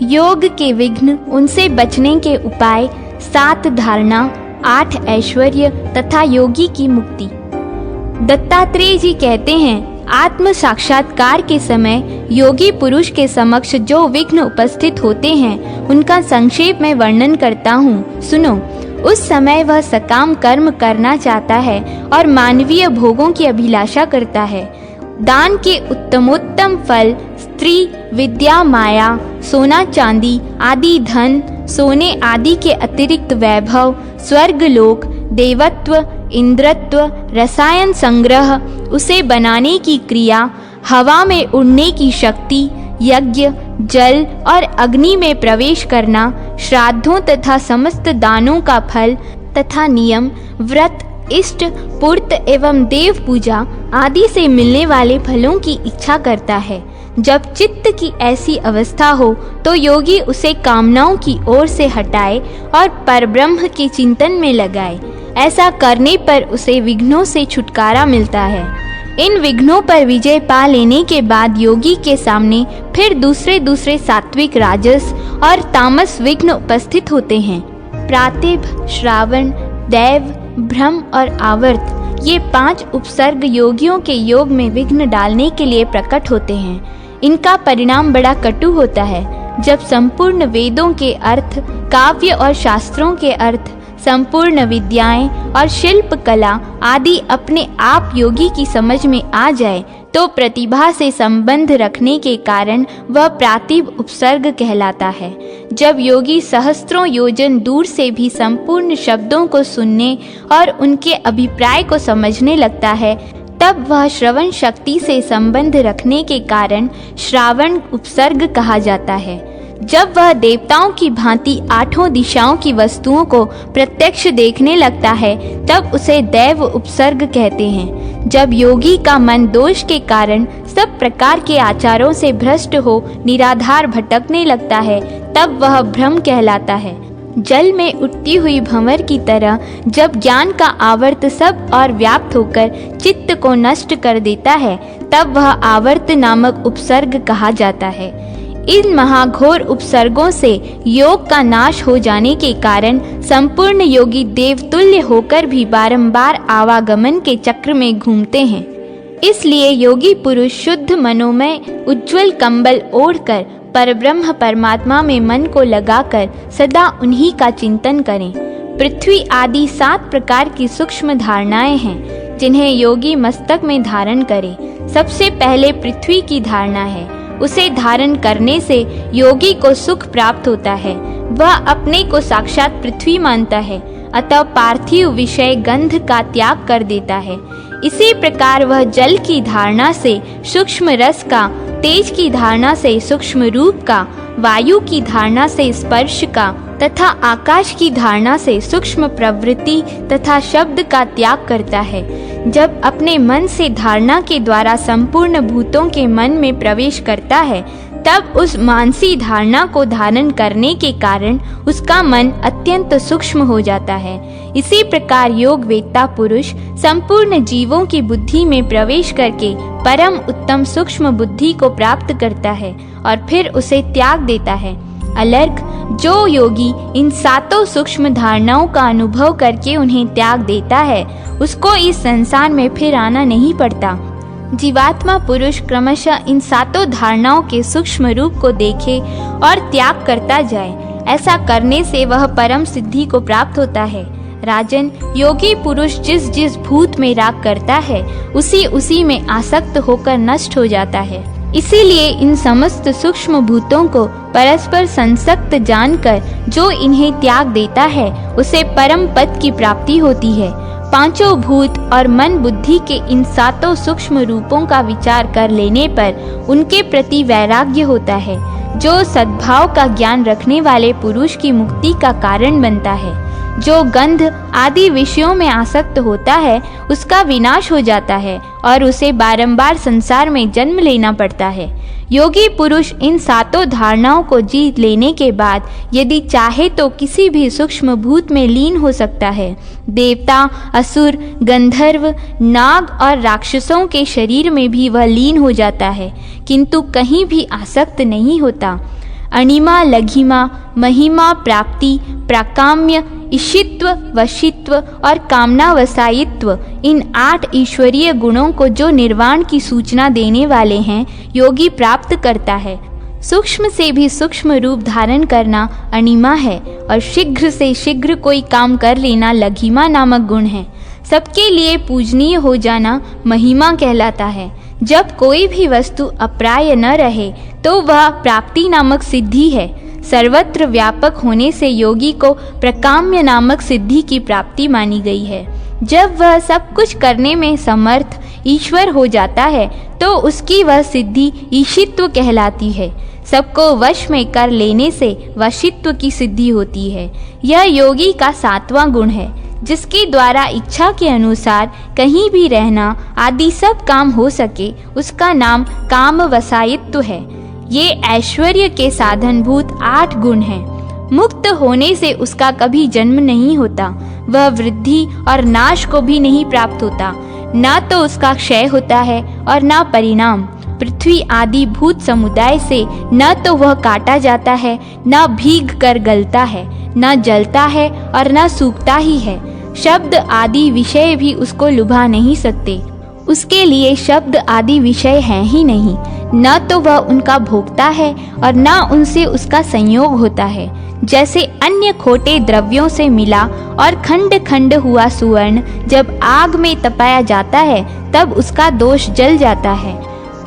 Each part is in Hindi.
योग के विघ्न, उनसे बचने के उपाय, 7 धारणा, 8 ऐश्वर्य तथा योगी की मुक्ति। दत्तात्रेय जी कहते हैं, आत्म साक्षात्कार के समय योगी पुरुष के समक्ष जो विघ्न उपस्थित होते हैं उनका संक्षेप में वर्णन करता हूँ, सुनो। उस समय वह सकाम कर्म करना चाहता है और मानवीय भोगों की अभिलाषा करता है। दान के उत्तमोत्तम फल, स्त्री, विद्या, माया, सोना चांदी आदि धन, सोने आदि के अतिरिक्त वैभव, स्वर्गलोक, देवत्व, इंद्रत्व, रसायन संग्रह, उसे बनाने की क्रिया, हवा में उड़ने की शक्ति, यज्ञ, जल और अग्नि में प्रवेश करना, श्राद्धों तथा समस्त दानों का फल तथा नियम, व्रत, इष्ट पूर्त एवं देव पूजा आदि से मिलने वाले फलों की इच्छा करता है। जब चित्त की ऐसी अवस्था हो तो योगी उसे कामनाओं की ओर से हटाए और परब्रह्म के चिंतन में लगाए। ऐसा करने पर उसे विघ्नों से छुटकारा मिलता है। इन विघ्नों पर विजय पा लेने के बाद योगी के सामने फिर दूसरे सात्विक, राजस और तामस विघ्न उपस्थित होते हैं। प्रातिभ, श्रावण, दैव, भ्रम और आवर्त, ये 5 उपसर्ग योगियों के योग में विघ्न डालने के लिए प्रकट होते हैं। इनका परिणाम बड़ा कटु होता है। जब संपूर्ण वेदों के अर्थ, काव्य और शास्त्रों के अर्थ, संपूर्ण विद्याएं और शिल्प कला आदि अपने आप योगी की समझ में आ जाए तो प्रतिभा से संबंध रखने के कारण वह प्रातिभ उपसर्ग कहलाता है। जब योगी सहस्त्रों योजन दूर से भी संपूर्ण शब्दों को सुनने और उनके अभिप्राय को समझने लगता है, तब वह श्रवण शक्ति से संबंध रखने के कारण श्रावण उपसर्ग कहा जाता है। जब वह देवताओं की भांति 8 दिशाओं की वस्तुओं को प्रत्यक्ष देखने लगता है, तब उसे दैव उपसर्ग कहते हैं। जब योगी का मन दोष के कारण सब प्रकार के आचारों से भ्रष्ट हो निराधार भटकने लगता है, तब वह भ्रम कहलाता है। जल में उठती हुई भंवर की तरह जब ज्ञान का आवर्त सब और व्याप्त होकर चित्त को नष्ट कर देता है, तब वह आवर्त नामक उपसर्ग कहा जाता है। इन महाघोर उपसर्गों से योग का नाश हो जाने के कारण संपूर्ण योगी देवतुल्य होकर भी बारंबार आवागमन के चक्र में घूमते हैं। इसलिए योगी पुरुष शुद्ध मनोमय उज्ज्वल कंबल ओढ़कर परब्रह्म परमात्मा में मन को लगाकर सदा उन्हीं का चिंतन करें। पृथ्वी आदि 7 प्रकार की सूक्ष्म धारणाएं हैं जिन्हें योगी मस्तक में धारण करे। सबसे पहले पृथ्वी की धारणा है। उसे धारण करने से योगी को सुख प्राप्त होता है। वह अपने को साक्षात पृथ्वी मानता है, अतः पार्थिव विषय गंध का त्याग कर देता है। इसी प्रकार वह जल की धारणा से सूक्ष्म रस का, तेज की धारणा से सूक्ष्म रूप का, वायु की धारणा से स्पर्श का तथा आकाश की धारणा से सूक्ष्म प्रवृत्ति तथा शब्द का त्याग करता है। जब अपने मन से धारणा के द्वारा संपूर्ण भूतों के मन में प्रवेश करता है, तब उस मानसी धारणा को धारण करने के कारण उसका मन अत्यंत सूक्ष्म हो जाता है। इसी प्रकार योग वेत्ता पुरुष संपूर्ण जीवों की बुद्धि में प्रवेश करके परम उत्तम सूक्ष्म बुद्धि को प्राप्त करता है और फिर उसे त्याग देता है। अलर्क, जो योगी इन 7 सूक्ष्म धारणाओं का अनुभव करके उन्हें त्याग देता है, उसको इस संसार में फिर आना नहीं पड़ता। जीवात्मा पुरुष क्रमशः इन 7 धारणाओं के सूक्ष्म रूप को देखे और त्याग करता जाए। ऐसा करने से वह परम सिद्धि को प्राप्त होता है। राजन, योगी पुरुष जिस जिस भूत में राग करता है, उसी में आसक्त होकर नष्ट हो जाता है। इसीलिए इन समस्त सूक्ष्म भूतों को परस्पर संसक्त जानकर जो इन्हें त्याग देता है, उसे परम पद की प्राप्ति होती है। 5 भूत और मन बुद्धि के इन 7 सूक्ष्म रूपों का विचार कर लेने पर उनके प्रति वैराग्य होता है, जो सद्भाव का ज्ञान रखने वाले पुरुष की मुक्ति का कारण बनता है। जो गंध आदि विषयों में आसक्त होता है, उसका विनाश हो जाता है और उसे बारंबार संसार में जन्म लेना पड़ता है। योगी पुरुष इन 7 धारणाओं को जीत लेने के बाद यदि चाहे तो किसी भी सूक्ष्म भूत में लीन हो सकता है। देवता, असुर, गंधर्व, नाग और राक्षसों के शरीर में भी वह लीन हो जाता है, किंतु कहीं भी आसक्त नहीं होता। अणिमा, लघिमा, महिमा, प्राप्ति, प्राकाम्य, ईशित्व, वशित्व और कामनावसायित्व, इन 8 ईश्वरीय गुणों को जो निर्वाण की सूचना देने वाले हैं, योगी प्राप्त करता है। सूक्ष्म से भी सूक्ष्म रूप धारण करना अणिमा है और शीघ्र से शीघ्र कोई काम कर लेना लघिमा नामक गुण है। सबके लिए पूजनीय हो जाना महिमा कहलाता है। जब कोई भी वस्तु अप्राय न रहे तो वह प्राप्ति नामक सिद्धि है। सर्वत्र व्यापक होने से योगी को प्रकाम्य नामक सिद्धि की प्राप्ति मानी गई है। जब वह सब कुछ करने में समर्थ ईश्वर हो जाता है तो उसकी वह सिद्धि ईशित्व कहलाती है। सबको वश में कर लेने से वशित्व की सिद्धि होती है। यह योगी का 7वां गुण है, जिसके द्वारा इच्छा के अनुसार कहीं भी रहना आदि सब काम हो सके, उसका नाम काम वसायित्व है। ये ऐश्वर्य के साधनभूत 8 गुण हैं। मुक्त होने से उसका कभी जन्म नहीं होता, वह वृद्धि और नाश को भी नहीं प्राप्त होता। न तो उसका क्षय होता है और न परिणाम। पृथ्वी आदि भूत समुदाय से न तो वह काटा जाता है, न भीग कर गलता है, न जलता है और न सूखता ही है। शब्द आदि विषय भी उसको लुभा नहीं सकते, उसके लिए शब्द आदि विषय हैं ही नहीं। न तो वह उनका भोगता है और न उनसे उसका संयोग होता है। जैसे अन्य खोटे द्रव्यों से मिला और खंड खंड हुआ सुवर्ण जब आग में तपाया जाता है तब उसका दोष जल जाता है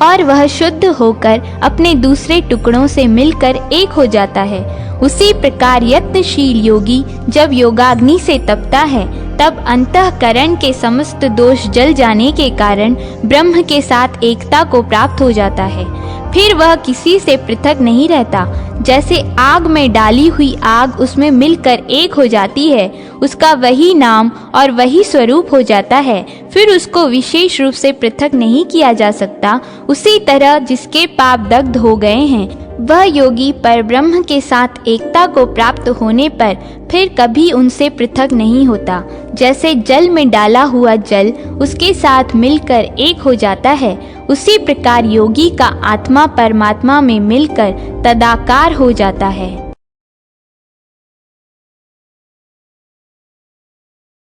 और वह शुद्ध होकर अपने दूसरे टुकड़ों से मिलकर एक हो जाता है। उसी प्रकार यत्नशील योगी जब योगाग्नि से तपता है तब अंतःकरण के समस्त दोष जल जाने के कारण ब्रह्म के साथ एकता को प्राप्त हो जाता है। फिर वह किसी से पृथक नहीं रहता। जैसे आग में डाली हुई आग उसमें मिलकर एक हो जाती है, उसका वही नाम और वही स्वरूप हो जाता है, फिर उसको विशेष रूप से पृथक नहीं किया जा सकता। उसी तरह जिसके पाप दग्ध हो गए हैं वह योगी परब्रह्म के साथ एकता को प्राप्त होने पर फिर कभी उनसे पृथक नहीं होता। जैसे जल में डाला हुआ जल उसके साथ मिलकर एक हो जाता है, उसी प्रकार योगी का आत्मा परमात्मा में मिलकर तदाकार हो जाता है।